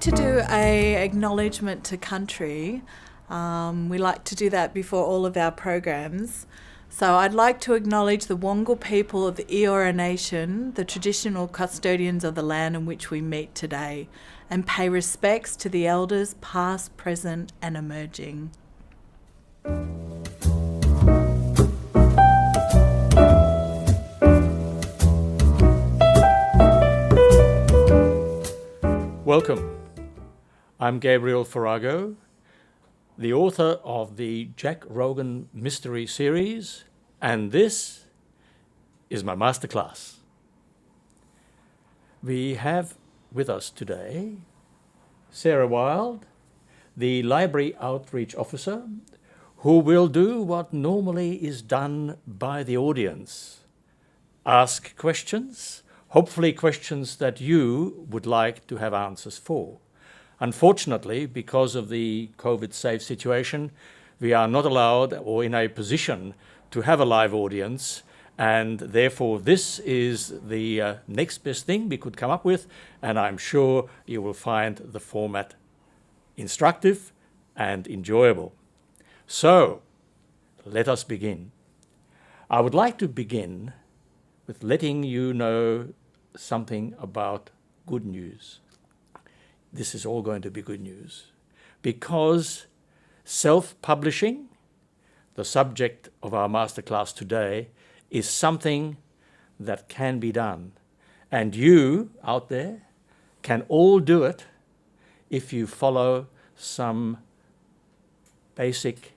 to do a acknowledgement to country. We like to do that before all of our programs. So I'd like to acknowledge the Wongal people of the Eora Nation, the traditional custodians of the land in which we meet today, and pay respects to the elders past, present and emerging. Welcome. I'm Gabriel Farago, the author of the Jack Rogan Mysteries Series, and this is my Masterclass. We have with us today Sarah Wild, the Library Outreach Officer, who will do what normally is done by the audience. Ask questions, hopefully questions that you would like to have answers for. Unfortunately, because of the COVID-safe situation, we are not allowed or in a position to have a live audience, and therefore this is the next best thing we could come up with, and I'm sure you will find the format instructive and enjoyable. So, let us begin. I would like to begin with letting you know something about good news. This is all going to be good news because self-publishing, the subject of our masterclass today, is something that can be done. And you out there can all do it if you follow some basic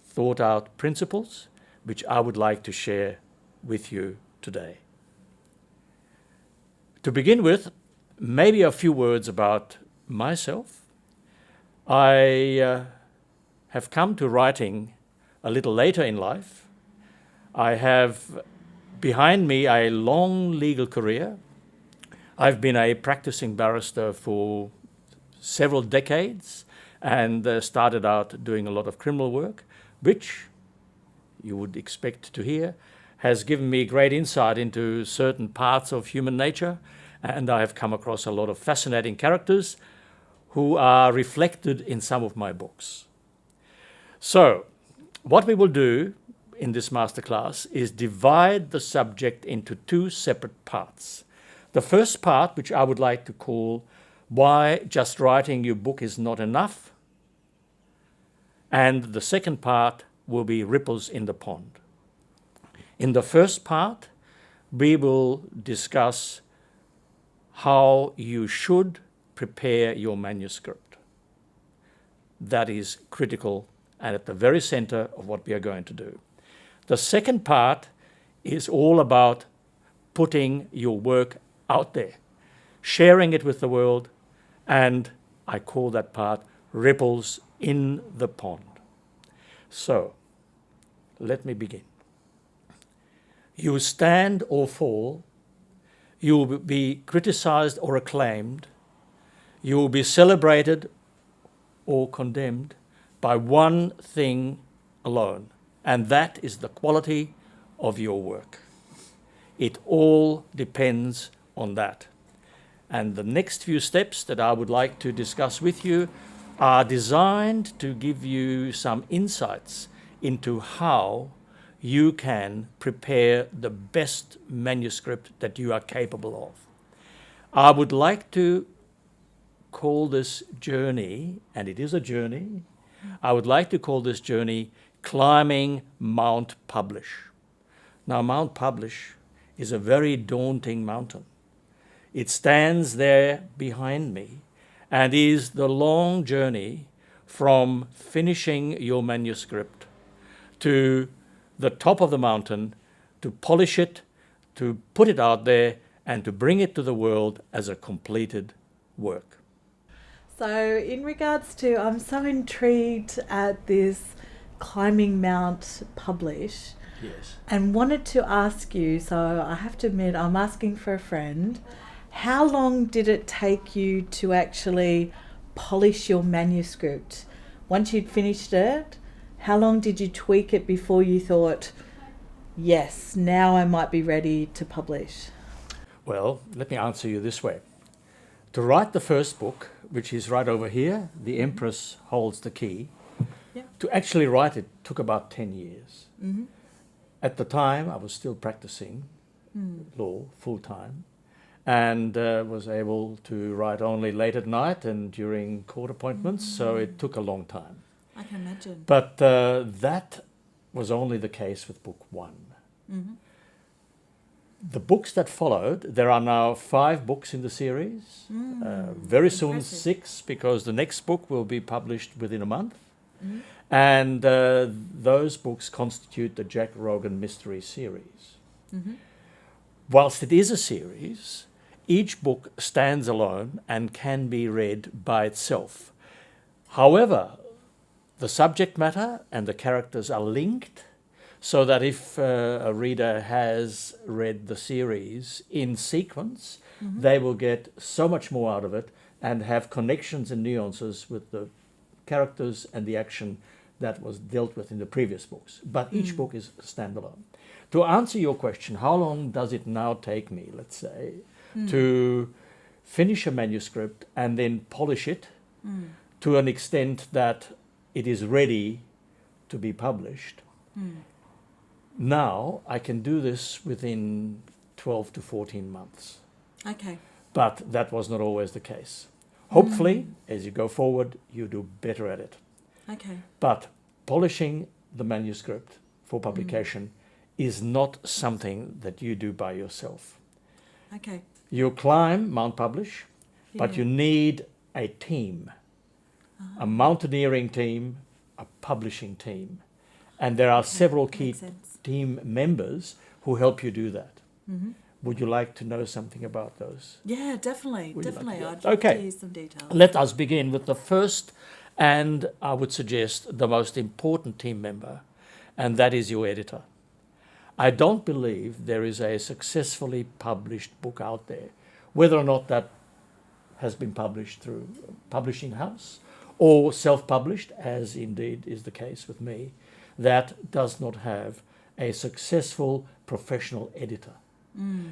thought out principles, which I would like to share with you today. To begin with, maybe a few words about myself. I have come to writing a little later in life. I have behind me a long legal career. I've been a practicing barrister for several decades and started out doing a lot of criminal work, which you would expect to hear has given me great insight into certain parts of human nature, and I have come across a lot of fascinating characters who are reflected in some of my books. So, what we will do in this masterclass is divide the subject into two separate parts. The first part, which I would like to call Why Just Writing Your Book Is Not Enough, and the second part will be Ripples in the Pond. In the first part, we will discuss how you should prepare your manuscript. That is critical and at the very center of what we are going to do. The second part is all about putting your work out there, sharing it with the world, and I call that part Ripples in the Pond. So, let me begin. You stand or fall, you will be criticized or acclaimed, you will be celebrated or condemned by one thing alone, and that is the quality of your work. It all depends on that. And the next few steps that I would like to discuss with you are designed to give you some insights into how you can prepare the best manuscript that you are capable of. I would like to call this journey, and it is a journey, I would like to call this journey Climbing Mount Publish. Now, Mount Publish is a very daunting mountain. It stands there behind me and is the long journey from finishing your manuscript to the top of the mountain, to polish it, to put it out there, and to bring it to the world as a completed work. So in regards to, I'm so intrigued at this Climbing Mount Publish. Yes. And wanted to ask you, so I have to admit, I'm asking for a friend, how long did it take you to actually polish your manuscript? Once you'd finished it, how long did you tweak it before you thought, yes, now I might be ready to publish? Well, let me answer you this way. To write the first book, which is right over here, The Empress Holds the Key, Yeah. to actually write it took about 10 years. Mm-hmm. At the time, I was still practicing law full-time, and was able to write only late at night and during court appointments, so it took a long time. I can imagine. But that was only the case with book one. Mm-hmm. The books that followed, there are now 5 books in the series. Very soon Impressive. 6, because the next book will be published within a month. Mm-hmm. And those books constitute the Jack Rogan Mysteries Series. Mm-hmm. Whilst it is a series, each book stands alone and can be read by itself. However, the subject matter and the characters are linked, so that if a reader has read the series in sequence, they will get so much more out of it and have connections and nuances with the characters and the action that was dealt with in the previous books. But each book is standalone. To answer your question, how long does it now take me, let's say, to finish a manuscript and then polish it to an extent that it is ready to be published? Now I can do this within 12 to 14 months. Okay. But that was not always the case. Hopefully, as you go forward, you do better at it. Okay. But polishing the manuscript for publication is not something that you do by yourself. Okay. You climb Mount Publish, but Yeah. you need a team, a mountaineering team, a publishing team. And there are several key Makes sense. team members who help you do that. Mm-hmm. Would you like to know something about those? Yeah, definitely. Would you like to Definitely. do I'd that? love Okay. to hear some details. Let us begin with the first, and I would suggest the most important team member, and that is your editor. I don't believe there is a successfully published book out there, whether or not that has been published through a publishing house or self-published, as indeed is the case with me, that does not have a successful professional editor.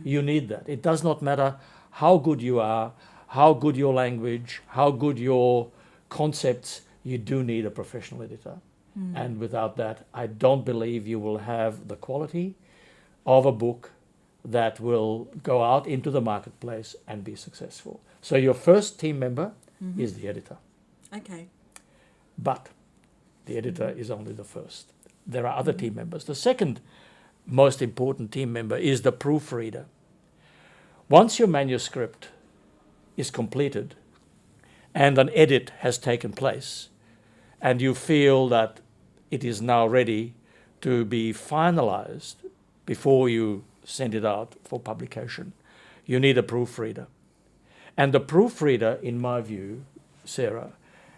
You need that. It does not matter how good you are, how good your language, how good your concepts, you do need a professional editor. And without that, I don't believe you will have the quality of a book that will go out into the marketplace and be successful. So your first team member is the editor. Okay. But the editor is only the first. There are other team members. The second most important team member is the proofreader. Once your manuscript is completed and an edit has taken place, and you feel that it is now ready to be finalized before you send it out for publication, you need a proofreader. And the proofreader, in my view, Sarah,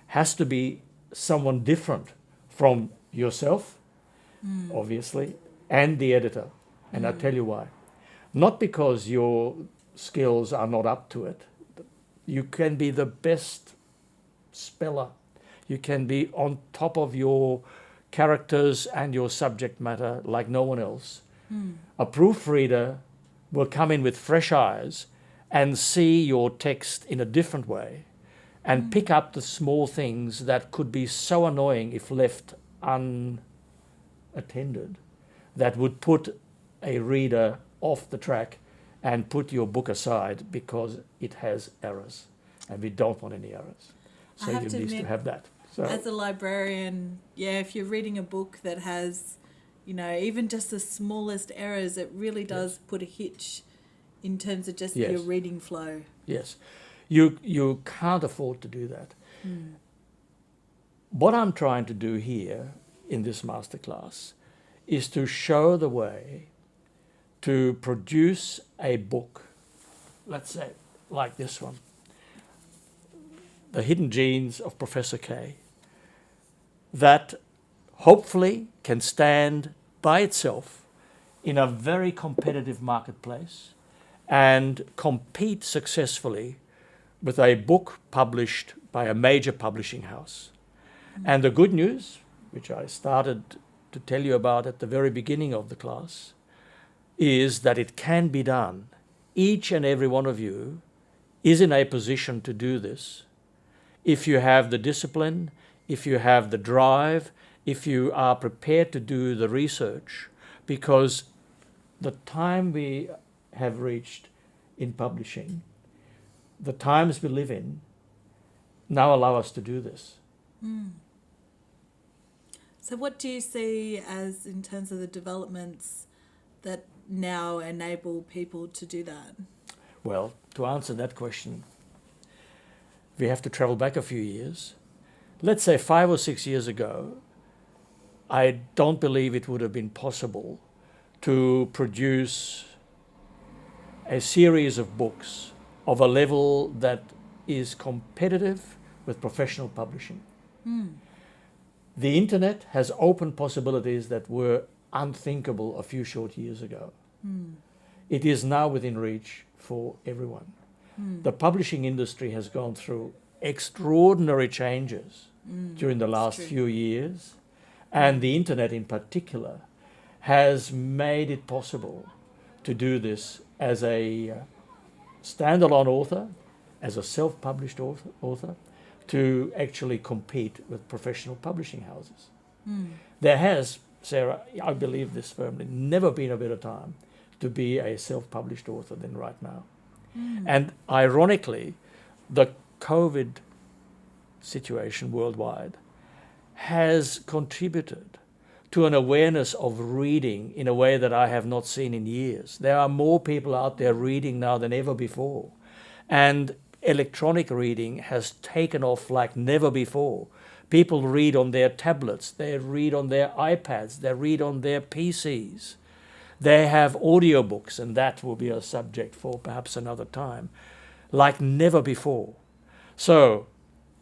has to be someone different from yourself, obviously, and the editor. And I'll tell you why. Not because your skills are not up to it. You can be the best speller. You can be on top of your characters and your subject matter like no one else. A proofreader will come in with fresh eyes and see your text in a different way and pick up the small things that could be so annoying if left unattended, that would put a reader off the track and put your book aside because it has errors. And we don't want any errors. So I have you to need to admit, have that. So as a librarian, yeah, if you're reading a book that has, you know, even just the smallest errors, it really does put a hitch in terms of just Yes. your reading flow. yes, you can't afford to do that. What I'm trying to do here in this masterclass is to show the way to produce a book, let's say like this one, The Hidden Genes of Professor K, that hopefully can stand by itself in a very competitive marketplace and compete successfully with a book published by a major publishing house. And the good news, which I started to tell you about at the very beginning of the class, is that it can be done. Each and every one of you is in a position to do this if you have the discipline, if you have the drive, if you are prepared to do the research, because the time we have reached in publishing, the times we live in, now allow us to do this. So what do you see as in terms of the developments that now enable people to do that? Well, to answer that question, we have to travel back a few years. Let's say 5 or 6 years ago, I don't believe it would have been possible to produce a series of books of a level that is competitive with professional publishing. The internet has opened possibilities that were unthinkable a few short years ago. It is now within reach for everyone. The publishing industry has gone through extraordinary changes during the last few years, and the internet in particular has made it possible to do this as a standalone author, as a self-published author, to actually compete with professional publishing houses. There has, Sarah, I believe this firmly, never been a better time to be a self-published author than right now. And ironically, the COVID situation worldwide has contributed to an awareness of reading in a way that I have not seen in years. There are more people out there reading now than ever before. And electronic reading has taken off like never before. People read on their tablets, they read on their iPads, they read on their PCs. They have audiobooks, and that will be a subject for perhaps another time, like never before. So,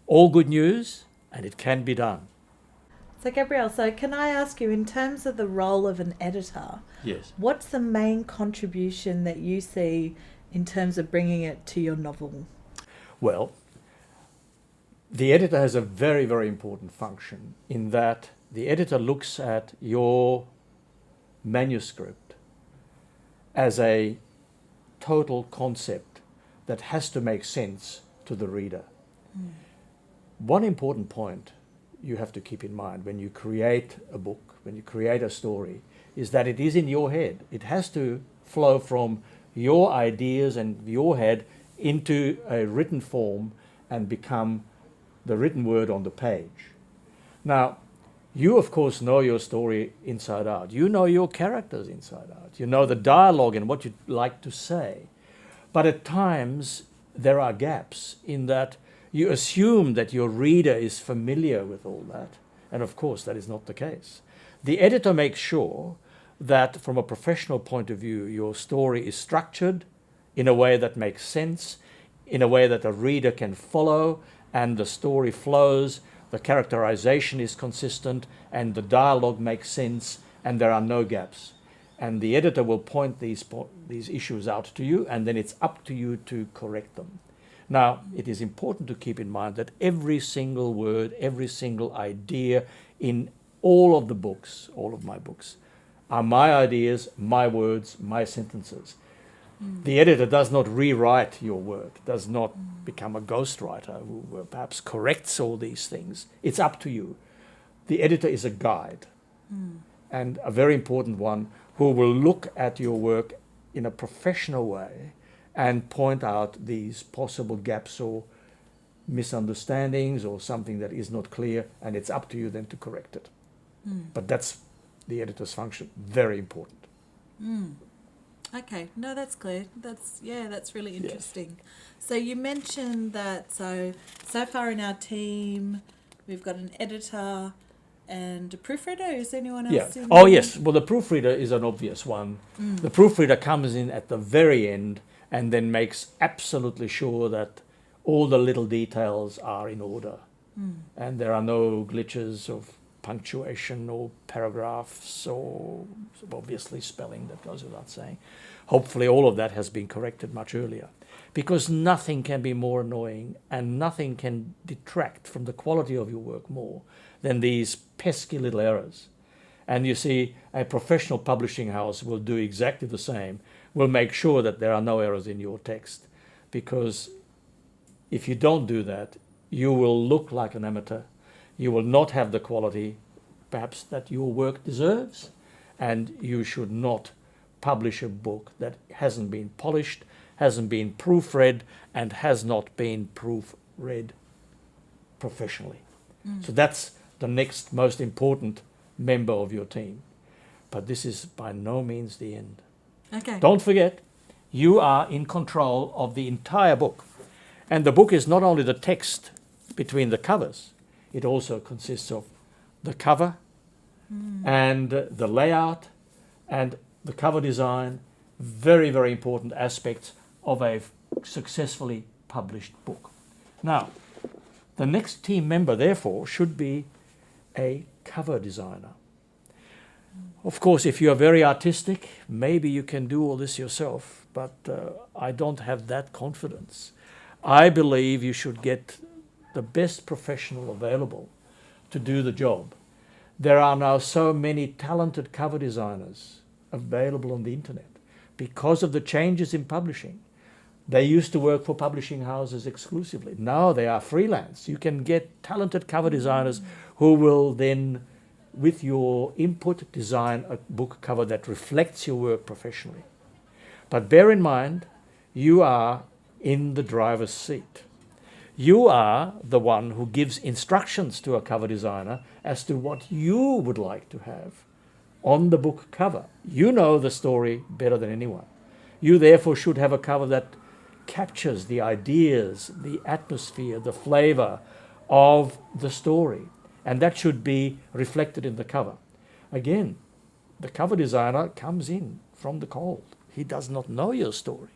all good news, and it can be done. So Gabriel, so can I ask you, in terms of the role of an editor, Yes. what's the main contribution that you see in terms of bringing it to your novel? Well, the editor has a very, very important function in that the editor looks at your manuscript as a total concept that has to make sense to the reader. One important point you have to keep in mind when you create a book, when you create a story, is that it is in your head. It has to flow from your ideas and your head into a written form and become the written word on the page. Now, you of course know your story inside out. You know your characters inside out. You know the dialogue and what you'd like to say. But at times there are gaps in that you assume that your reader is familiar with all that. And of course that is not the case. The editor makes sure that from a professional point of view, your story is structured in a way that makes sense, in a way that a reader can follow, and the story flows, the characterization is consistent, and the dialogue makes sense, and there are no gaps. And the editor will point these issues out to you, and then it's up to you to correct them. Now, it is important to keep in mind that every single word, every single idea in all of the books, all of my books, are my ideas, my words, my sentences. The editor does not rewrite your work, does not become a ghostwriter who perhaps corrects all these things. It's up to you. The editor is a guide, and a very important one, who will look at your work in a professional way and point out these possible gaps or misunderstandings or something that is not clear, and it's up to you then to correct it. But that's the editor's function, very important. Okay, no, that's clear. That's really interesting. Yes. So you mentioned that so far in our team, we've got an editor and a proofreader. Is anyone else in? Oh, yes. Well, the proofreader is an obvious one. The proofreader comes in at the very end and then makes absolutely sure that all the little details are in order. And there are no glitches of punctuation or paragraphs or obviously spelling, that goes without saying. Hopefully all of that has been corrected much earlier, because nothing can be more annoying and nothing can detract from the quality of your work more than these pesky little errors. And you see, a professional publishing house will do exactly the same, will make sure that there are no errors in your text, because if you don't do that, you will look like an amateur. You will not have the quality, perhaps, that your work deserves, and you should not publish a book that hasn't been polished, hasn't been proofread, and has not been proofread professionally. So that's the next most important member of your team. But this is by no means the end. Okay. Don't forget, you are in control of the entire book. And the book is not only the text between the covers, it also consists of the cover and the layout and the cover design. Very, very important aspects of a successfully published book. Now, the next team member, therefore, should be a cover designer. Of course, if you are very artistic, maybe you can do all this yourself, but I don't have that confidence. I believe you should get the best professional available to do the job. There are now so many talented cover designers available on the internet because of the changes in publishing. They used to work for publishing houses exclusively. Now they are freelance. You can get talented cover designers who will then, with your input, design a book cover that reflects your work professionally. But bear in mind, you are in the driver's seat. You are the one who gives instructions to a cover designer as to what you would like to have on the book cover. You know the story better than anyone. You therefore should have a cover that captures the ideas, the atmosphere, the flavor of the story. And that should be reflected in the cover. Again, the cover designer comes in from the cold. He does not know your story.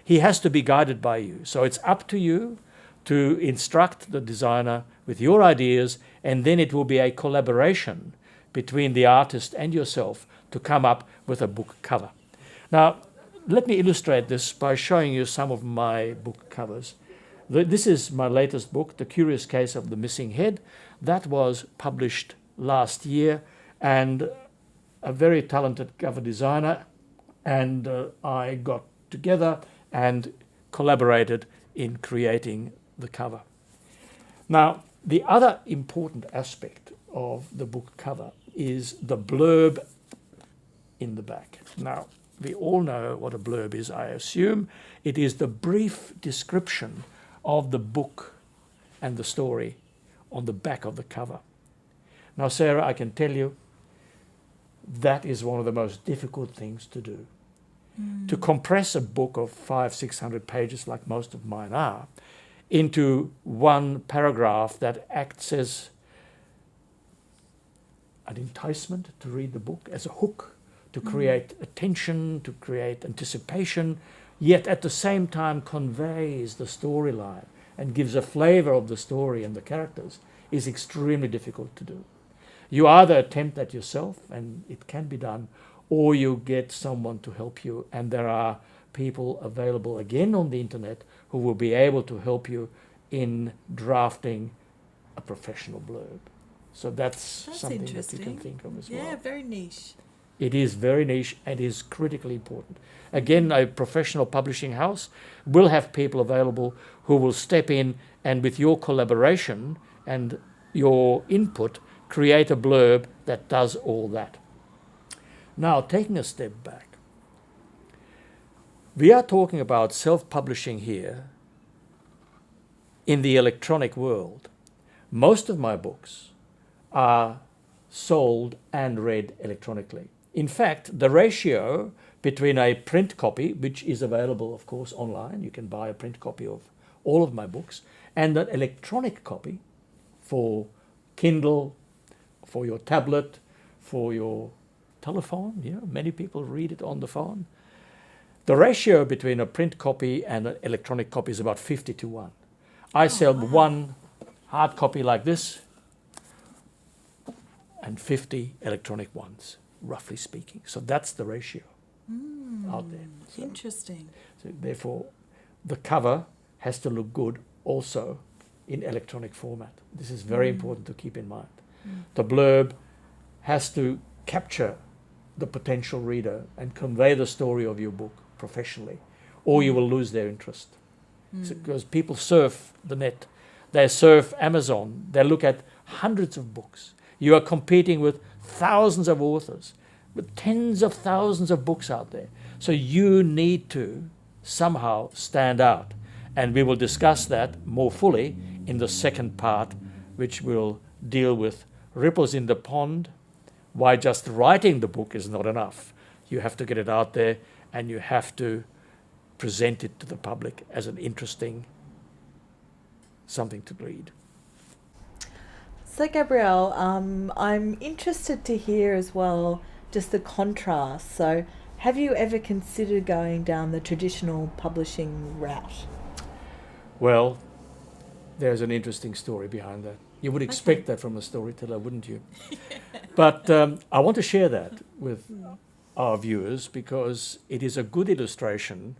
He has to be guided by you. So it's up to you to instruct the designer with your ideas, and then it will be a collaboration between the artist and yourself to come up with a book cover. Now, let me illustrate this by showing you some of my book covers. This is my latest book, The Curious Case of the Missing Head. That was published last year, and a very talented cover designer and I got together and collaborated in creating the cover. Now, the other important aspect of the book cover is the blurb in the back. Now, we all know what a blurb is, I assume. It is the brief description of the book and the story on the back of the cover. Now, Sarah, I can tell you that is one of the most difficult things to do. To compress a book of 500-600 pages, like most of mine are, into one paragraph that acts as an enticement to read the book, as a hook, to create attention, to create anticipation, yet at the same time conveys the storyline and gives a flavor of the story and the characters, is extremely difficult to do. You either attempt that yourself, and it can be done, or you get someone to help you, and there are people available again on the internet who will be able to help you in drafting a professional blurb. So that's something that you can think of as well. Yeah, very niche. It is very niche and is critically important. Again, a professional publishing house will have people available who will step in and, with your collaboration and your input, create a blurb that does all that. Now, taking a step back, we are talking about self-publishing here in the electronic world. Most of my books are sold and read electronically. In fact, the ratio between a print copy, which is available, of course, online, you can buy a print copy of all of my books, and an electronic copy for Kindle, for your tablet, for your telephone, many people read it on the phone. The ratio between a print copy and an electronic copy is about 50-1. I sell one hard copy like this and 50 electronic ones, roughly speaking. So that's the ratio out there. So, Interesting. So therefore, the cover has to look good also in electronic format. This is very important to keep in mind. The blurb has to capture the potential reader and convey the story of your book professionally, or you will lose their interest. because people surf the net, they surf Amazon, they look at hundreds of books. You are competing with thousands of authors, with tens of thousands of books out there. So you need to somehow stand out. And we will discuss that more fully in the second part, which will deal with ripples in the pond, why just writing the book is not enough. You have to get it out there, and you have to present it to the public as an interesting something to read. So Gabriel, I'm interested to hear as well just the contrast. So have you ever considered going down the traditional publishing route? Well, there's an interesting story behind that. You would expect that from a storyteller, wouldn't you? But I want to share that with our viewers because it is a good illustration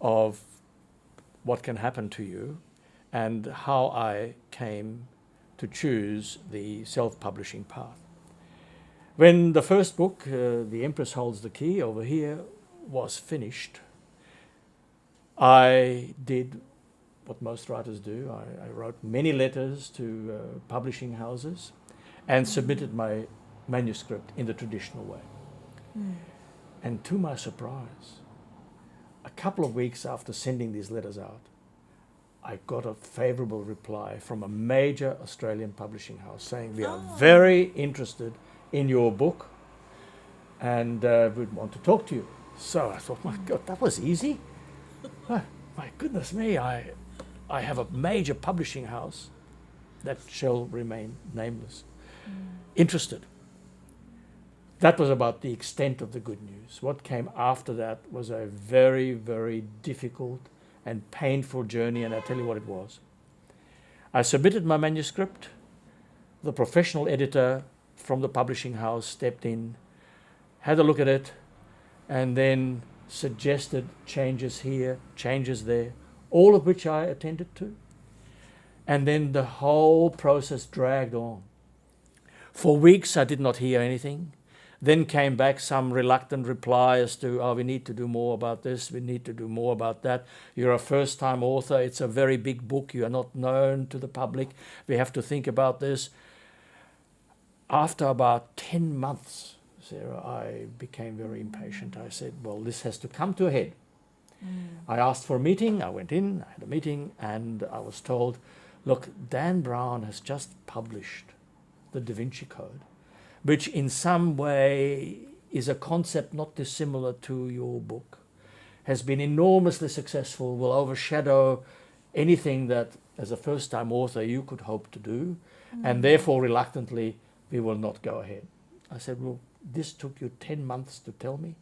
of what can happen to you and how I came to choose the self-publishing path. When the first book, The Empress Holds the Key, over here, was finished, I did what most writers do. I wrote many letters to publishing houses and submitted my manuscript in the traditional way. And to my surprise, a couple of weeks after sending these letters out, I got a favourable reply from a major Australian publishing house saying, we are very interested in your book and we'd want to talk to you. So I thought, my God, that was easy. Oh, my goodness me, I have a major publishing house that shall remain nameless, interested. That was about the extent of the good news. What came after that was a very, very difficult and painful journey, and I tell you what it was. I submitted my manuscript. The professional editor from the publishing house stepped in, had a look at it, and then suggested changes here, changes there, all of which I attended to. And then the whole process dragged on. For weeks I did not hear anything. Then came back some reluctant reply as to, we need to do more about this, we need to do more about that. You're a first-time author, it's a very big book, you are not known to the public, we have to think about this. After about 10 months, Sarah, I became very impatient. I said, well, this has to come to a head. I asked for a meeting, I went in, I had a meeting, and I was told, look, Dan Brown has just published the Da Vinci Code, which in some way is a concept not dissimilar to your book, has been enormously successful, will overshadow anything that as a first-time author you could hope to do, and therefore reluctantly we will not go ahead. I said, well, this took you 10 months to tell me?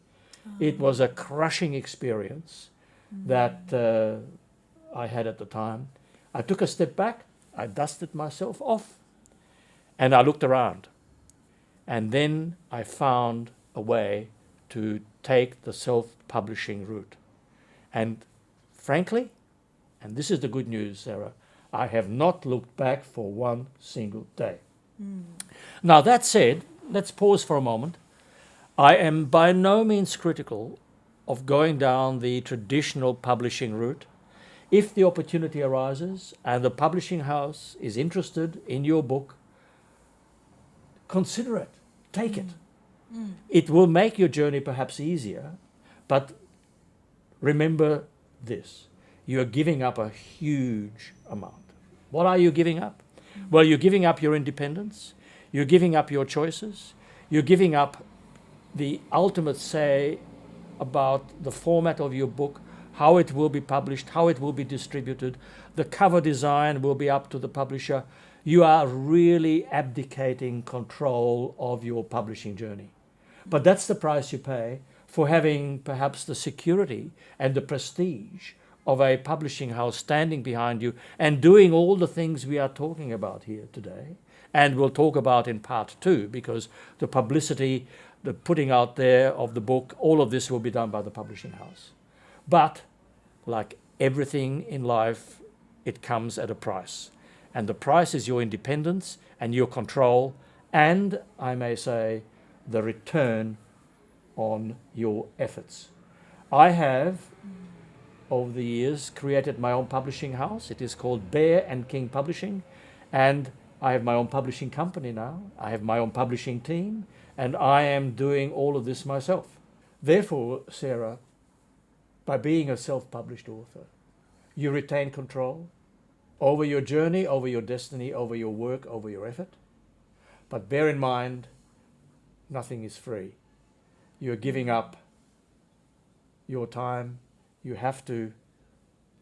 It was a crushing experience that I had at the time. I took a step back, I dusted myself off, and I looked around. And then I found a way to take the self-publishing route. And frankly, and this is the good news, Sarah, I have not looked back for one single day. Now that said, let's pause for a moment. I am by no means critical of going down the traditional publishing route. If the opportunity arises and the publishing house is interested in your book, consider it, take it. It will make your journey perhaps easier, but remember this, you are giving up a huge amount. What are you giving up? Well, you're giving up your independence, you're giving up your choices, you're giving up the ultimate say about the format of your book, how it will be published, how it will be distributed, the cover design will be up to the publisher. You are really abdicating control of your publishing journey. But that's the price you pay for having perhaps the security and the prestige of a publishing house standing behind you and doing all the things we are talking about here today. And we'll talk about in part 2, because the publicity, the putting out there of the book, all of this will be done by the publishing house. But like everything in life, it comes at a price. And the price is your independence and your control, and I may say, the return on your efforts. I have over the years, created my own publishing house. It is called Bear and King Publishing, and I have my own publishing company now. I have my own publishing team, and I am doing all of this myself. Therefore, Sarah, by being a self-published author, you retain control over your journey, over your destiny, over your work, over your effort. But bear in mind, nothing is free. You're giving up your time. You have to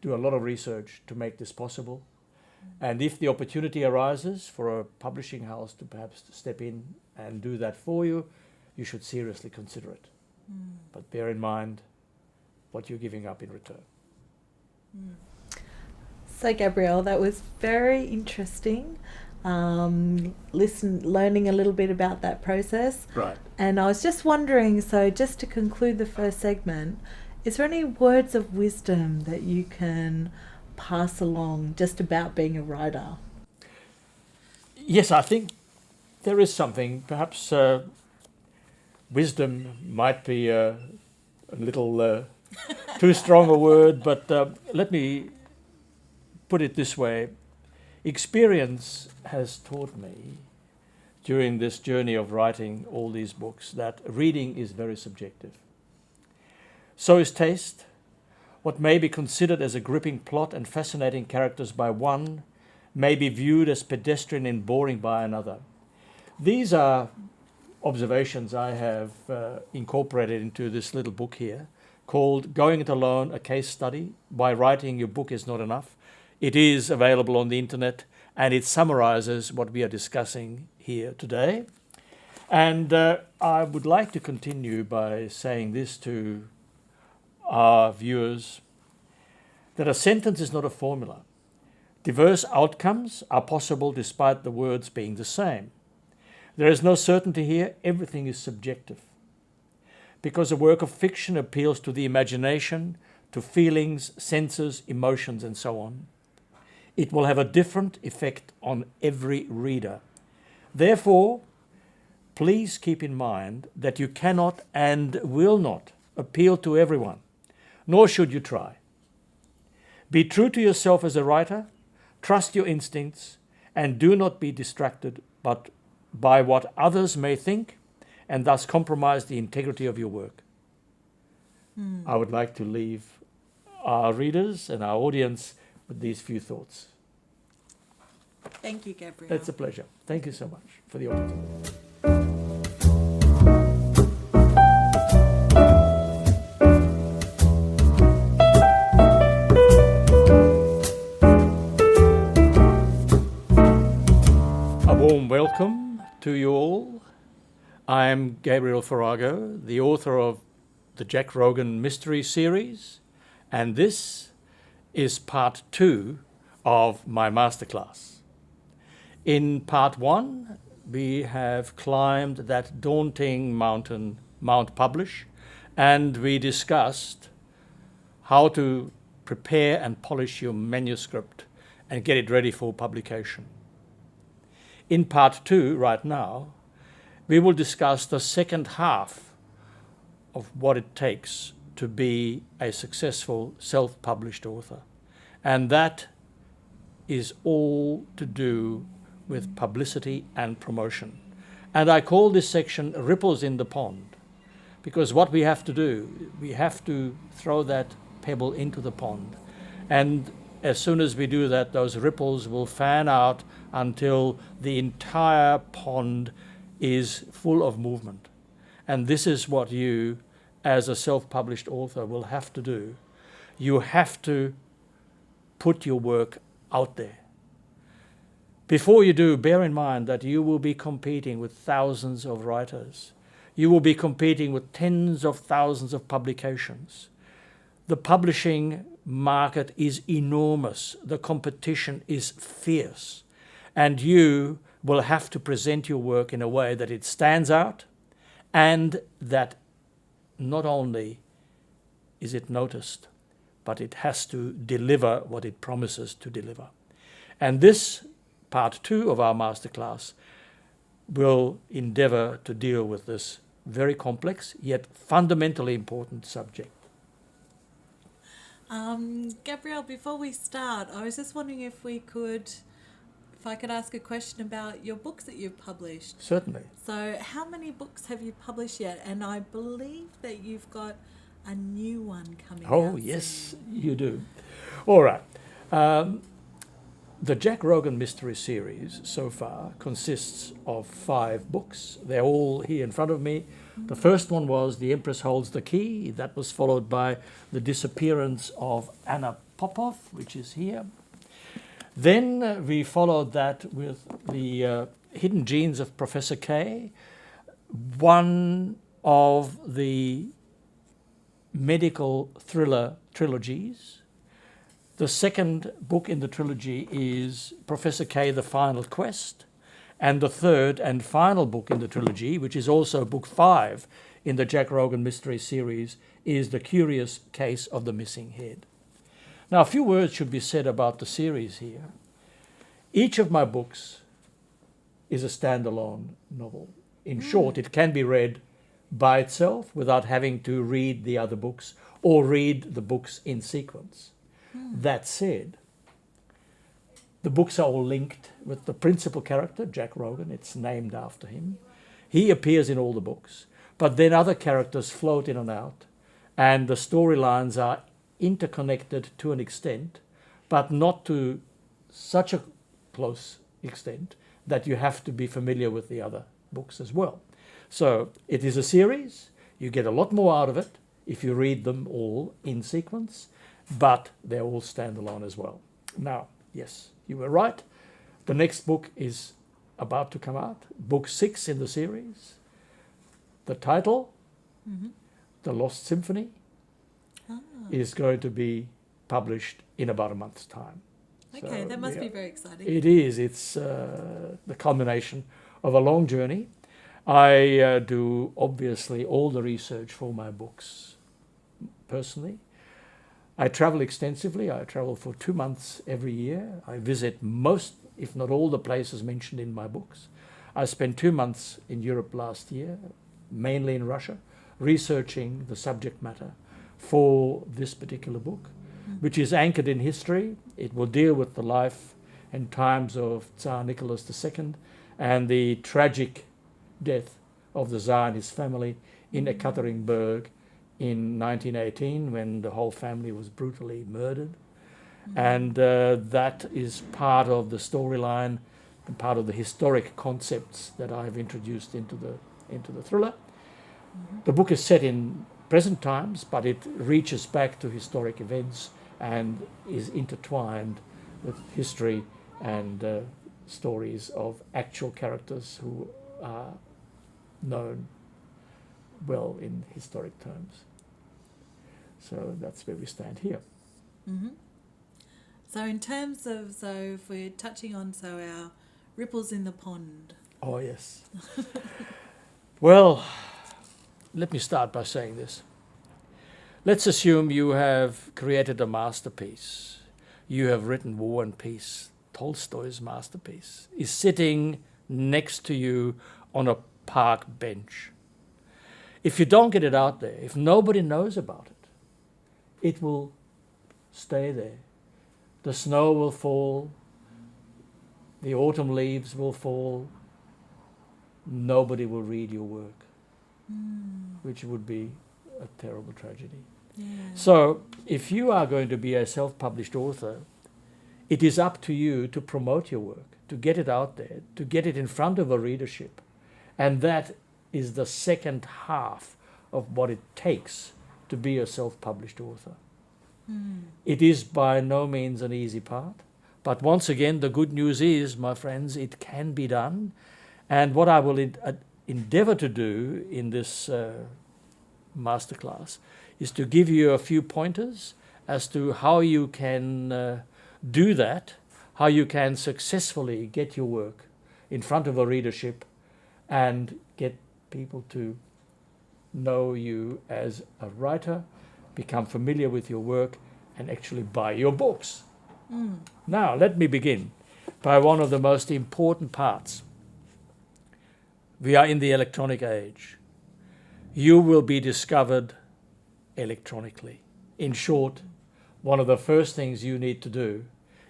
do a lot of research to make this possible. And if the opportunity arises for a publishing house to perhaps step in and do that for you, you should seriously consider it. But bear in mind what you're giving up in return. So, Gabriel, that was very interesting. Learning a little bit about that process. Right. And I was just wondering, so just to conclude the first segment, is there any words of wisdom that you can pass along just about being a writer? Yes, I think there is something. Perhaps wisdom might be a little too strong a word, but let me put it this way. Experience has taught me during this journey of writing all these books that reading is very subjective. So is taste. What may be considered as a gripping plot and fascinating characters by one may be viewed as pedestrian and boring by another. These are observations I have incorporated into this little book here called Going It Alone, a Case Study. Why Writing Your Book Is Not Enough. It is available on the internet, and it summarizes what we are discussing here today. And I would like to continue by saying this to our viewers, that a sentence is not a formula. Diverse outcomes are possible despite the words being the same. There is no certainty here. Everything is subjective. Because a work of fiction appeals to the imagination, to feelings, senses, emotions, and so on, it will have a different effect on every reader. Therefore, please keep in mind that you cannot and will not appeal to everyone, nor should you try. Be true to yourself as a writer, trust your instincts, and do not be distracted by what others may think, and thus compromise the integrity of your work. I would like to leave our readers and our audience with these few thoughts. Thank you, Gabriel. It's a pleasure. Thank you so much for the opportunity. A warm welcome to you all. I am Gabriel Farago, the author of the Jack Rogan Mysteries Series, and this is part 2 of my masterclass. In part 1, we have climbed that daunting mountain, Mount Publish, and we discussed how to prepare and polish your manuscript and get it ready for publication. In part 2, right now, we will discuss the second half of what it takes to be a successful self-published author. And that is all to do with publicity and promotion. And I call this section Ripples in the Pond, because what we have to do, we have to throw that pebble into the pond. And as soon as we do that, those ripples will fan out until the entire pond is full of movement. And this is what you, as a self-published author, will have to do. You have to put your work out there. Before you do, bear in mind that you will be competing with thousands of writers. You will be competing with tens of thousands of publications. The publishing market is enormous. The competition is fierce. And you will have to present your work in a way that it stands out and that not only is it noticed, but it has to deliver what it promises to deliver. And this part 2 of our masterclass will endeavor to deal with this very complex yet fundamentally important subject. Gabriel, before we start, I was just wondering if I could ask a question about your books that you've published. Certainly. So, how many books have you published yet? And I believe that you've got a new one coming out. Oh, yes, you do. All right. The Jack Rogan Mysteries Series so far consists of 5 books. They're all here in front of me. The first one was The Empress Holds the Key. That was followed by The Disappearance of Anna Popov, which is here. Then we followed that with The Hidden Genes of Professor K, one of the medical thriller trilogies. The second book in the trilogy is Professor K, The Final Quest. And the third and final book in the trilogy, which is also book 5 in the Jack Rogan Mysteries Series, is The Curious Case of the Missing Head. Now, a few words should be said about the series here. Each of my books is a standalone novel. In short, it can be read by itself without having to read the other books or read the books in sequence. That said, the books are all linked with the principal character, Jack Rogan. It's named after him. He appears in all the books, but then other characters float in and out, and the storylines are interconnected to an extent, but not to such a close extent that you have to be familiar with the other books as well. So it is a series. You get a lot more out of it if you read them all in sequence, but they're all standalone as well. Now, yes, you were right. The next book is about to come out, book 6 in the series. The title, The Lost Symphony, is going to be published in about a month's time. Okay, So, that must be very exciting. It is. It's the culmination of a long journey. I do, obviously, all the research for my books personally. I travel extensively. I travel for 2 months every year. I visit most, if not all, the places mentioned in my books. I spent 2 months in Europe last year, mainly in Russia, researching the subject matter for this particular book, which is anchored in history. It will deal with the life and times of Tsar Nicholas II and the tragic death of the Tsar and his family in Ekaterinburg in 1918, when the whole family was brutally murdered. And that is part of the storyline and part of the historic concepts that I have introduced into the thriller. The book is set in present times, but it reaches back to historic events and is intertwined with history and stories of actual characters who are known well in historic terms. So that's where we stand here. So in terms of, if we're touching on, our ripples in the pond. Oh, yes. Well, let me start by saying this. Let's assume you have created a masterpiece. You have written War and Peace. Tolstoy's masterpiece is sitting next to you on a park bench. If you don't get it out there, if nobody knows about it, it will stay there. The snow will fall, the autumn leaves will fall, nobody will read your work, which would be a terrible tragedy. Yeah. So if you are going to be a self-published author, it is up to you to promote your work, to get it out there, to get it in front of a readership. And that is the second half of what it takes to be a self-published author. It is by no means an easy part. But once again, the good news is, my friends, it can be done. And what I will endeavor to do in this masterclass is to give you a few pointers as to how you can do that, how you can successfully get your work in front of a readership and get people to know you as a writer, become familiar with your work, and actually buy your books. Now, let me begin by one of the most important parts. We are in the electronic age. You will be discovered electronically. In short, one of the first things you need to do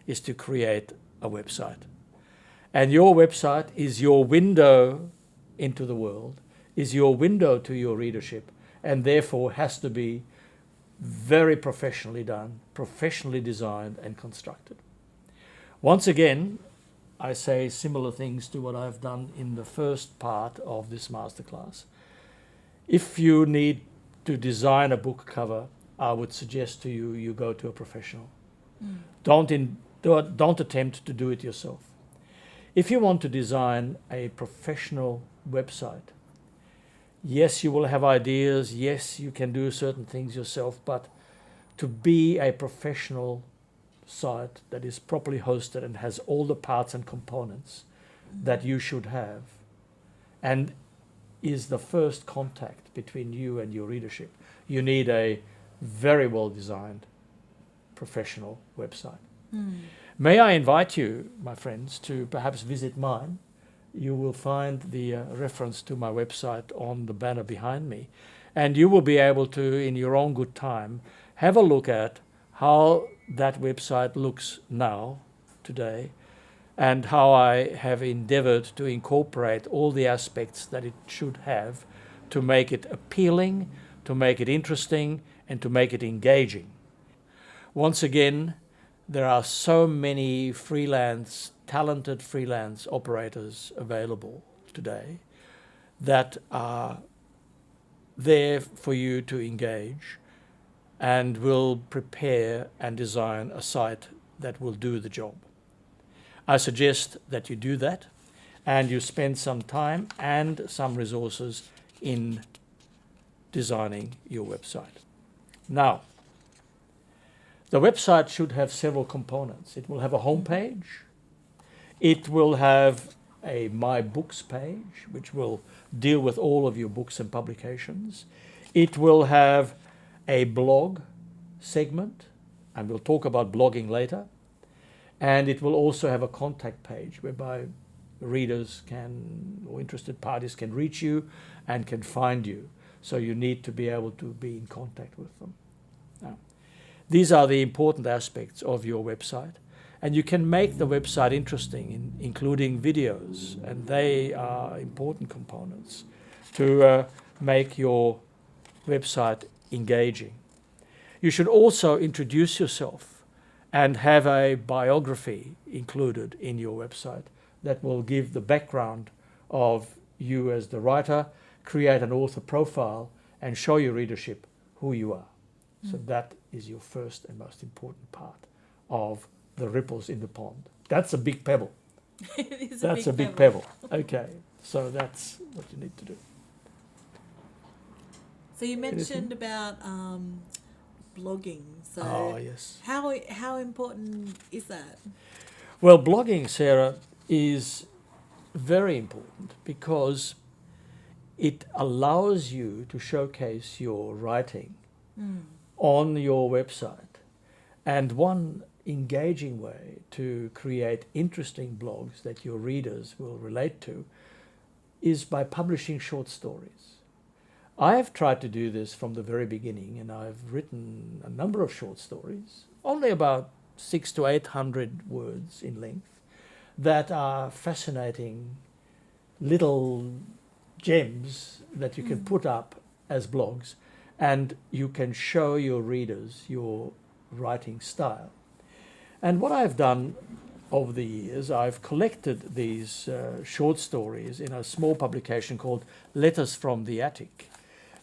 is to create a website. And your website is your window into the world, is your window to your readership, and therefore has to be very professionally done, professionally designed and constructed. Once again, I say similar things to what I've done in the first part of this masterclass. If you need to design a book cover, I would suggest to you, you go to a professional. Don't attempt to do it yourself. If you want to design a professional website, yes, you will have ideas, yes, you can do certain things yourself, but to be a professional site that is properly hosted and has all the parts and components that you should have, and is the first contact between you and your readership, you need a very well designed professional website. May I invite you, my friends, to perhaps visit mine. You will find the reference to my website on the banner behind me, and you will be able to, in your own good time, have a look at how that website looks now, today, and how I have endeavored to incorporate all the aspects that it should have to make it appealing, to make it interesting, and to make it engaging. Once again, there are so many talented freelance operators available today that are there for you to engage and will prepare and design a site that will do the job. I suggest that you do that and you spend some time and some resources in designing your website. Now, the website should have several components. It will have a home page. It will have a My Books page, which will deal with all of your books and publications. It will have a blog segment, and we'll talk about blogging later. And it will also have a contact page whereby readers or interested parties can reach you and can find you. So you need to be able to be in contact with them. Now, these are the important aspects of your website. And you can make the website interesting, including videos, and they are important components to make your website engaging. You should also introduce yourself and have a biography included in your website that will give the background of you as the writer, create an author profile, and show your readership who you are. So that is your first and most important part of the ripples in the pond. That's a big pebble. That's a big pebble. Okay, so that's what you need to do. So you mentioned about blogging. So yes. How important is that? Well, blogging, Sarah, is very important because it allows you to showcase your writing on your website. And one engaging way to create interesting blogs that your readers will relate to is by publishing short stories. I have tried to do this from the very beginning, and I've written a number of short stories, only about 600 to 800 words in length, that are fascinating little gems that you can put up as blogs, and you can show your readers your writing style. And what I've done over the years, I've collected these short stories in a small publication called Letters from the Attic,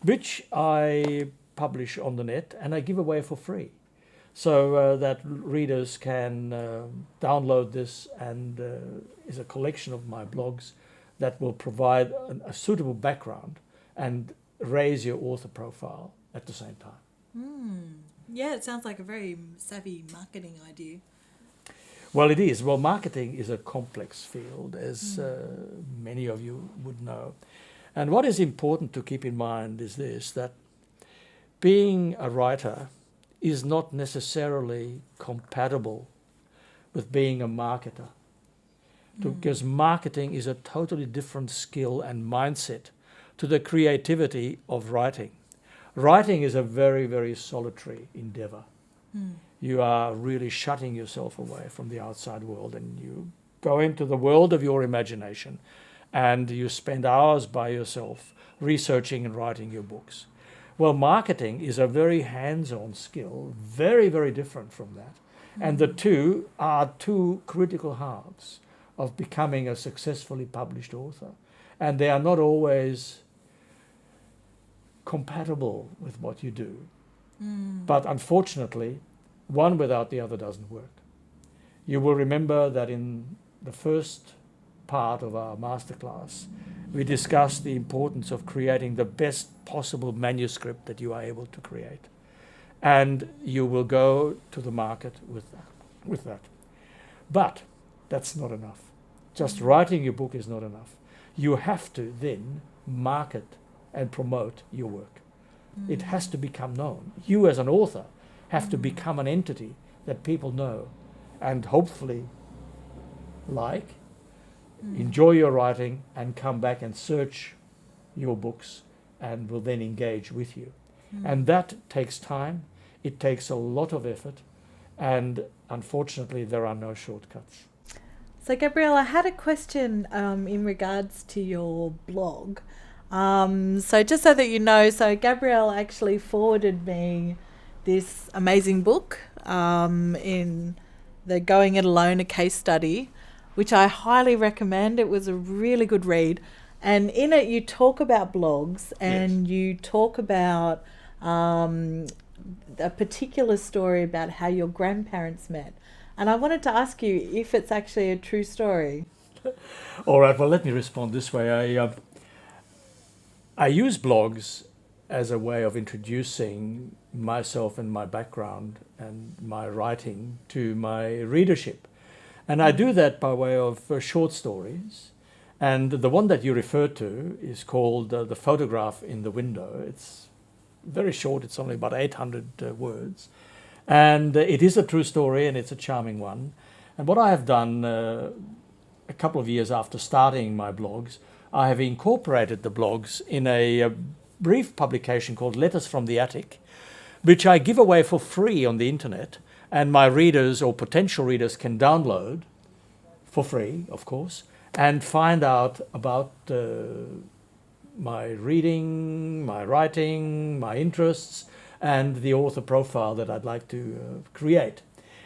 which I publish on the net and I give away for free, so that readers can download this, and is a collection of my blogs that will provide a suitable background and raise your author profile at the same time. Yeah, it sounds like a very savvy marketing idea. Well, it is. Well, marketing is a complex field, as many of you would know. And what is important to keep in mind is this, that being a writer is not necessarily compatible with being a marketer. Because marketing is a totally different skill and mindset to the creativity of writing. Writing is a very, very solitary endeavor. you are really shutting yourself away from the outside world, and you go into the world of your imagination, and you spend hours by yourself researching and writing your books. Well, marketing is a very hands-on skill, very, very different from that. And the two are two critical halves of becoming a successfully published author. And they are not always compatible with what you do. But unfortunately, one without the other doesn't work. You will remember that in the first part of our masterclass, we discussed the importance of creating the best possible manuscript that you are able to create. And you will go to the market with that. But that's not enough. Just writing your book is not enough. You have to then market and promote your work. It has to become known. You as an author have to become an entity that people know and hopefully like, enjoy your writing, and come back and search your books and will then engage with you. And that takes time. It takes a lot of effort, and unfortunately there are no shortcuts. So Gabriel, I had a question in regards to your blog. So just so that you know, so Gabriel actually forwarded me this amazing book in the Going It Alone, a case study, which I highly recommend. It was a really good read. And in it you talk about blogs, and you talk about a particular story about how your grandparents met. And I wanted to ask you if it's actually a true story. All right, well, let me respond this way. I use blogs as a way of introducing myself and my background and my writing to my readership. And I do that by way of short stories. And the one that you referred to is called The Photograph in the Window. It's very short. It's only about 800 words. And it is a true story, and it's a charming one. And what I have done a couple of years after starting my blogs, I have incorporated the blogs in a brief publication called Letters from the Attic, which I give away for free on the internet, and my readers or potential readers can download for free, of course, and find out about my reading, my writing, my interests, and the author profile that I'd like to create.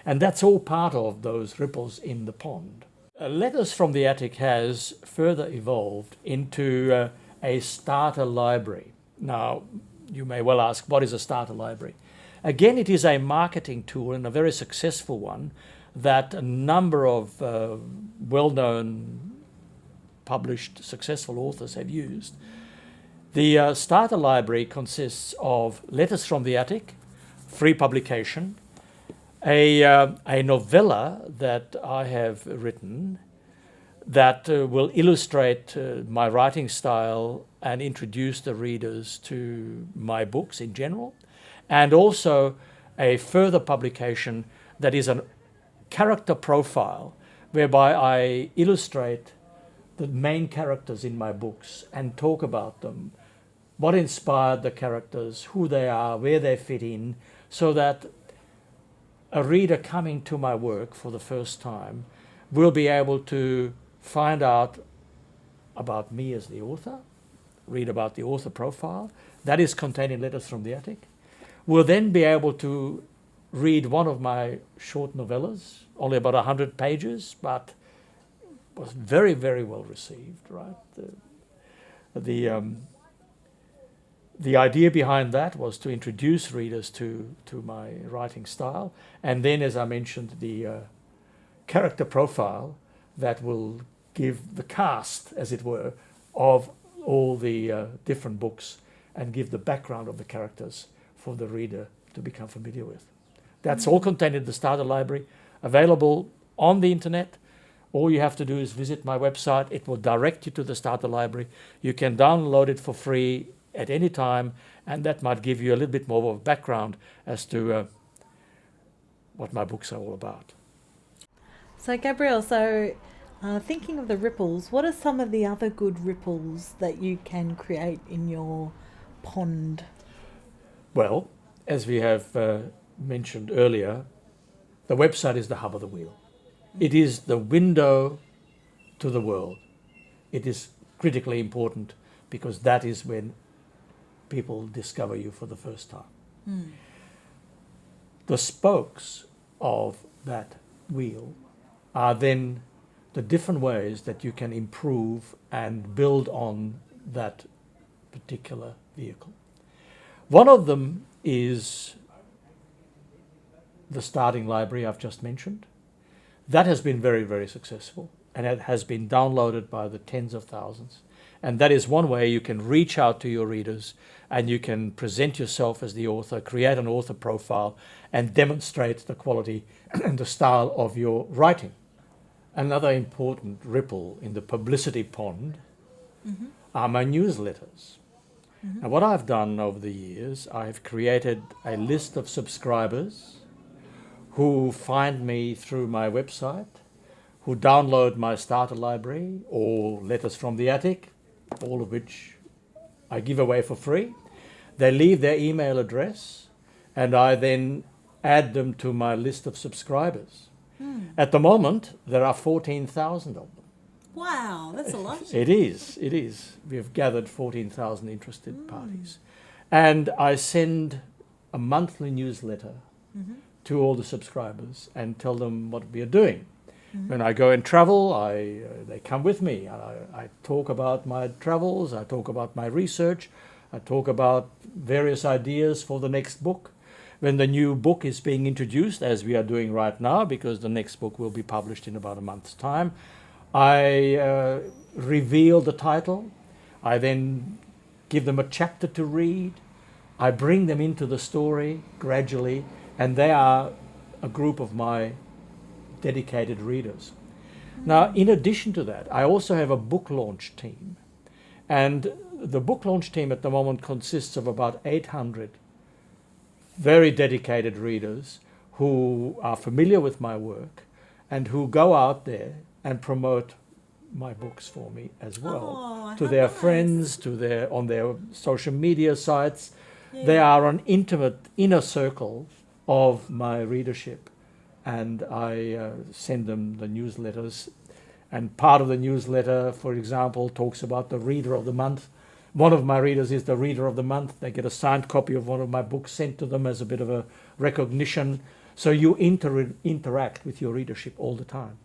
And that's all part of those ripples in the pond. Letters from the Attic has further evolved into a starter library. Now, you may well ask, what is a starter library? Again, it is a marketing tool, and a very successful one, that a number of well-known, published, successful authors have used. The starter library consists of Letters from the Attic, free publication, a novella that I have written that will illustrate my writing style and introduce the readers to my books in general, and also a further publication that is a character profile whereby I illustrate the main characters in my books and talk about them, what inspired the characters, who they are, where they fit in, so that a reader coming to my work for the first time will be able to find out about me as the author, read about the author profile. That is contained in Letters from the Attic. Will then be able to read one of my short novellas, only about 100 pages, but was very, very well received, right? The idea behind that was to introduce readers to my writing style, and then, as I mentioned, the character profile that will give the cast, as it were, of all the different books and give the background of the characters for the reader to become familiar with. That's all contained in the starter library, available on the internet. All you have to do is visit my website. It will direct you to the starter library. You can download it for free at any time, and that might give you a little bit more of a background as to what my books are all about. So Gabriel, thinking of the ripples, what are some of the other good ripples that you can create in your pond? Well, as we have mentioned earlier, the website is the hub of the wheel. It is the window to the world. It is critically important because that is when people discover you for the first time. The spokes of that wheel are then the different ways that you can improve and build on that particular vehicle. One of them is the starting library I've just mentioned. That has been very, very successful, and it has been downloaded by the tens of thousands. And that is one way you can reach out to your readers and you can present yourself as the author, create an author profile, and demonstrate the quality and the style of your writing. Another important ripple in the publicity pond are my newsletters. Now, what I've done over the years, I've created a list of subscribers who find me through my website, who download my starter library or Letters from the Attic, all of which I give away for free. They leave their email address and I then add them to my list of subscribers. At the moment, there are 14,000 of them. Wow, that's a lot. It is. We have gathered 14,000 interested parties. And I send a monthly newsletter to all the subscribers and tell them what we are doing. When I go and travel, they come with me. I talk about my travels, I talk about my research, I talk about various ideas for the next book. When the new book is being introduced, as we are doing right now, because the next book will be published in about a month's time, I reveal the title. I then give them a chapter to read. I bring them into the story gradually, and they are a group of my dedicated readers. Now, in addition to that, I also have a book launch team. And the book launch team at the moment consists of about 800 very dedicated readers who are familiar with my work and who go out there and promote my books for me as well, to their friends, on their social media sites. They are an intimate inner circle of my readership, and I send them the newsletters. And part of the newsletter, for example, talks about the Reader of the Month. One of my readers is the Reader of the Month. They get a signed copy of one of my books sent to them as a bit of a recognition. So you interact with your readership all the time.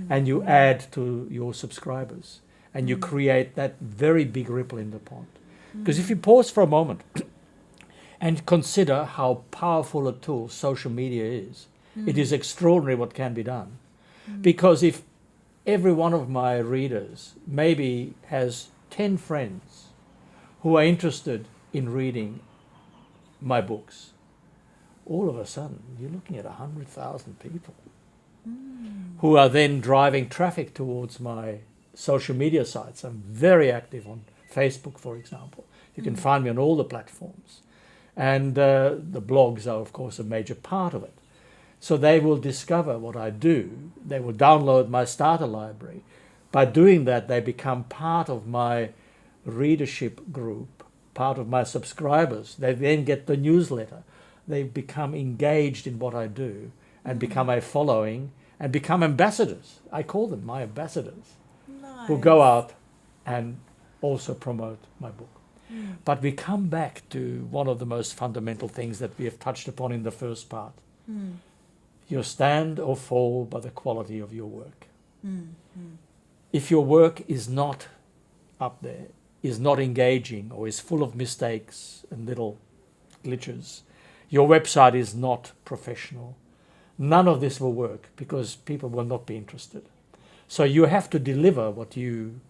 And you add to your subscribers. And you create that very big ripple in the pond. Because if you pause for a moment and consider how powerful a tool social media is, it is extraordinary what can be done. Because if every one of my readers maybe has 10 friends who are interested in reading my books, all of a sudden you're looking at 100,000 people who are then driving traffic towards my social media sites. I'm very active on Facebook, for example. You can find me on all the platforms. And the blogs are, of course, a major part of it. So they will discover what I do. They will download my starter library. By doing that, they become part of my readership group, part of my subscribers. They then get the newsletter. They become engaged in what I do and become a following and become ambassadors. I call them my ambassadors, who go out and also promote my book. But we come back to one of the most fundamental things that we have touched upon in the first part. You stand or fall by the quality of your work. If your work is not up there, is not engaging, or is full of mistakes and little glitches, your website is not professional, none of this will work because people will not be interested. So you have to deliver what you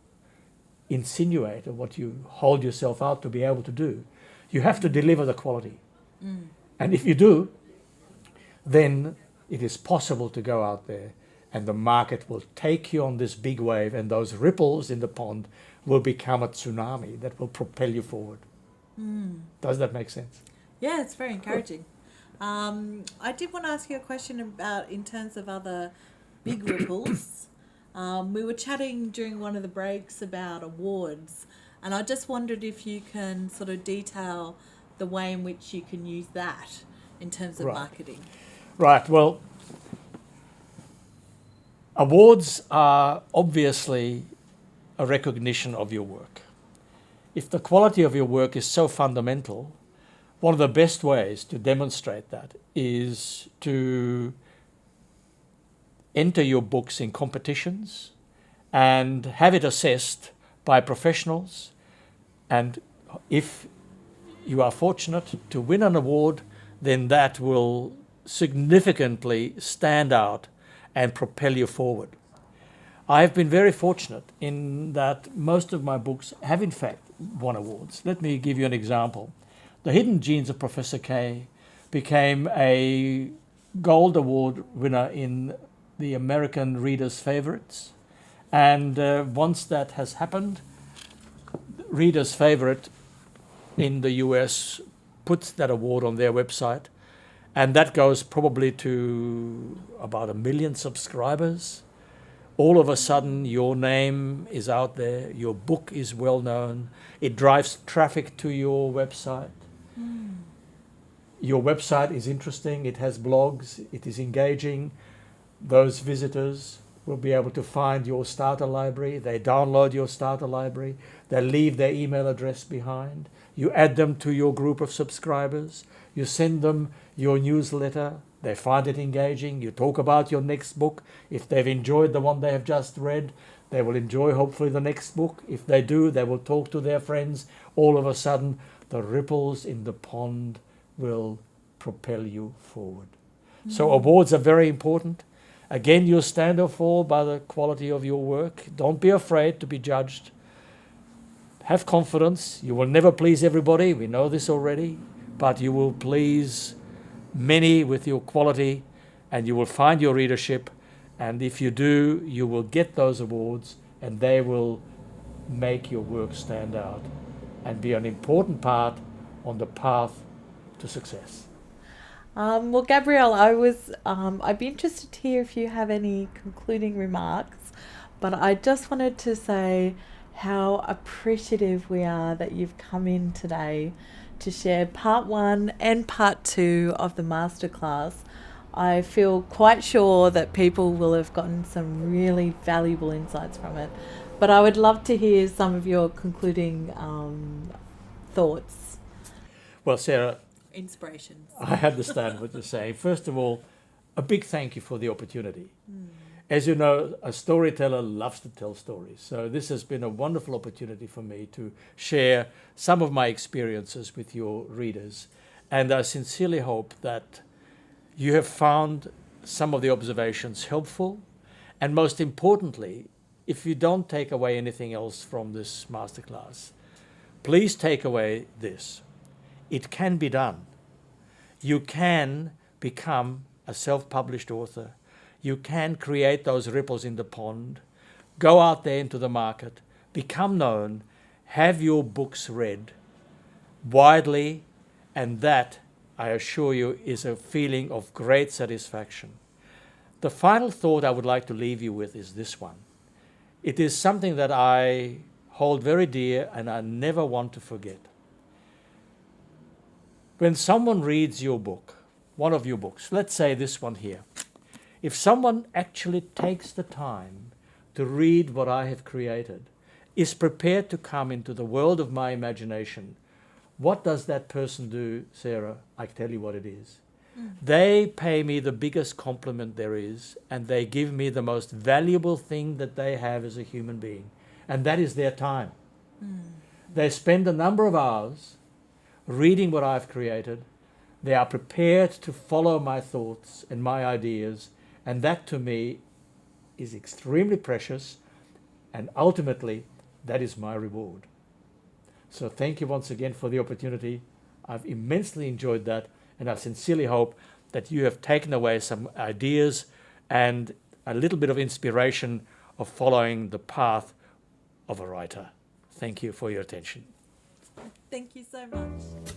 insinuate or what you hold yourself out to be able to do. You have to deliver the quality. And if you do, then it is possible to go out there and the market will take you on this big wave, and those ripples in the pond will become a tsunami that will propel you forward. Does that make sense? Yeah, it's very encouraging. I did want to ask you a question about, in terms of other big ripples. We were chatting during one of the breaks about awards, and I just wondered if you can sort of detail the way in which you can use that in terms of marketing. Right. Well, Awards are obviously a recognition of your work. If the quality of your work is so fundamental, one of the best ways to demonstrate that is to enter your books in competitions and have it assessed by professionals. And if you are fortunate to win an award, then that will significantly stand out and propel you forward. I have been very fortunate in that most of my books have in fact won awards. Let me give you an example. The Hidden Genes of Professor K became a Gold Award winner in the American Reader's Favorites. And once that has happened, Reader's Favorite in the US puts that award on their website. And that goes probably to about 1 million subscribers. All of a sudden, your name is out there, your book is well known, it drives traffic to your website. Your website is interesting, it has blogs, it is engaging. Those visitors will be able to find your starter library, they download your starter library, they leave their email address behind, you add them to your group of subscribers, you send them your newsletter, they find it engaging, you talk about your next book. If they've enjoyed the one they have just read, they will enjoy hopefully the next book. If they do, they will talk to their friends. All of a sudden, the ripples in the pond will propel you forward. So awards are very important. Again, you'll stand or fall by the quality of your work. Don't be afraid to be judged. Have confidence. You will never please everybody. We know this already. But you will please many with your quality, and you will find your readership. And if you do, you will get those awards, and they will make your work stand out and be an important part on the path to success. Well, Gabriel, I'd be interested to hear if you have any concluding remarks, but I just wanted to say how appreciative we are that you've come in today to share part 1 and part 2 of the masterclass. I feel quite sure that people will have gotten some really valuable insights from it, but I would love to hear some of your concluding thoughts. Well, Sarah, Inspirations. I understand what you're saying. First of all, a big thank you for the opportunity. As you know, a storyteller loves to tell stories. So this has been a wonderful opportunity for me to share some of my experiences with your readers. And I sincerely hope that you have found some of the observations helpful. And most importantly, if you don't take away anything else from this masterclass, please take away this. It can be done. You can become a self-published author. You can create those ripples in the pond, go out there into the market, become known, have your books read widely, and that, I assure you, is a feeling of great satisfaction. The final thought I would like to leave you with is this one. It is something that I hold very dear and I never want to forget. When someone reads your book, one of your books, let's say this one here, if someone actually takes the time to read what I have created, is prepared to come into the world of my imagination, what does that person do, Sarah? I tell you what it is. They pay me the biggest compliment there is, and they give me the most valuable thing that they have as a human being, and that is their time. They spend a number of hours reading what I've created. They are prepared to follow my thoughts and my ideas, and that to me is extremely precious, and ultimately that is my reward. So thank you once again for the opportunity. I've immensely enjoyed that, and I sincerely hope that you have taken away some ideas and a little bit of inspiration of following the path of a writer. Thank you for your attention. Thank you so much.